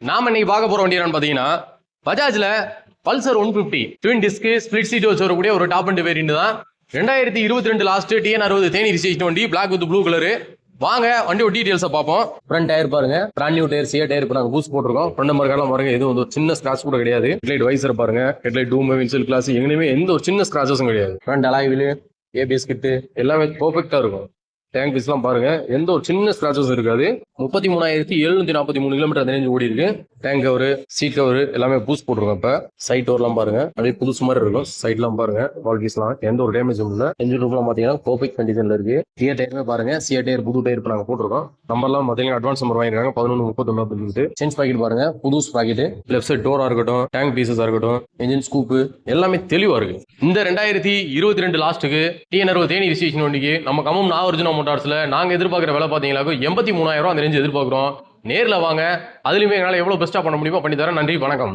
நாம இன்னைக்கு பார்க்க போற வண்டி என்னன்னு பாத்தீங்கன்னா பஜாஜ்ல Pulsar 150 twin disc split seat வச்சு வரக்கூடிய ஒரு டாப் அண்ட் வேரியன்ட் தான். 2022 லாஸ்ட் TN60 தேனி ரிஜிஸ்ட்ரேஷன் வண்டி, பிளாக் வித் ப்ளூ கலர். வாங்க வண்டியோட டீடைல்ஸை பார்ப்போம். ஃப்ரண்ட் டயர் பாருங்க, brand new tyre, CEAT tyre. இப்போ நாங்கள் பூஸ்ட் போட்டிருக்கோம். ஃப்ரண்ட் நம்பர் காலம் பாருங்க, எதுவும் வந்து ஒரு சின்ன ஸ்கிராச் கூட கிடையாது. ஹெட்லைட் வைசர் பாருங்க, ஹெட்லைட் டூம், வின்சல் கிளாஸ், எங்கேயுமே எந்த ஒரு சின்ன ஸ்கிராச்சஸும் கிடையாது. ஃப்ரண்ட் அலாய் வீல், ஏபிஎஸ் கிட்டு எல்லாமே பெர்ஃபெக்டா இருக்கும். டேங்க் பீஸ்லாம் பாருங்க, எந்த ஒரு சின்ன ஸ்கிராச்சஸ் இருக்காது. 33,743 கிலோமீட்டர் ரேஞ்ச் ஓடி இருக்கு. டேங்க் கவர், சீட் கவர் எல்லாமே பூஸ்ட் போட்டுருக்கோம். இப்ப சைட் டோர்லாம் பாருங்க, அப்படியே புதுசு மாதிரி இருக்கும். சைட்லாம் பாருங்க, வால்கீஸ்லாம் எந்த ஒரு டேமேஜும் இல்லை. என்ஜின் ரூம்லாம் பாத்தீங்கன்னா பெர்ஃபெக்ட் கண்டிஷன்ல இருக்கு. சிஏ டயருமே பாருங்க, சிஏ டயர் புது டயர் இப்போ நாங்கள் போட்டிருக்கோம். நம்பர்லாம் பாத்தீங்கன்னா அட்வான்ஸ் நம்பர் வாங்கிருக்காங்க 11:31. சேஞ்ச் பாக்கெட் பாருங்க, புது பாக்கெட். லெஃப்ட் சைட் டோரா இருக்கட்டும், டேங்க் பீசஸா இருக்கட்டும், என்ஜின் ஸ்கூப் எல்லாமே தெளிவா இருக்கு. இந்த 2022 லாஸ்ட்டுக்கு TN60 தேனி ரிஜிஸ்ட்ரேஷன் வண்டிக்கு நம்ம கமம் நாகார்ஜுனா மோட்டார்ஸ்ல நாங்க எதிர்பார்க்குற விலை பாத்தீங்கன்னா 83,000 அந்த ரேஞ்ச் எதிர்பார்க்குறோம். நேர்ல வாங்க, அதுலயுமே எங்களால் எவ்வளவு பெஸ்டா பண்ண முடியுமோ பண்ணி தரேன். நன்றி, வணக்கம்.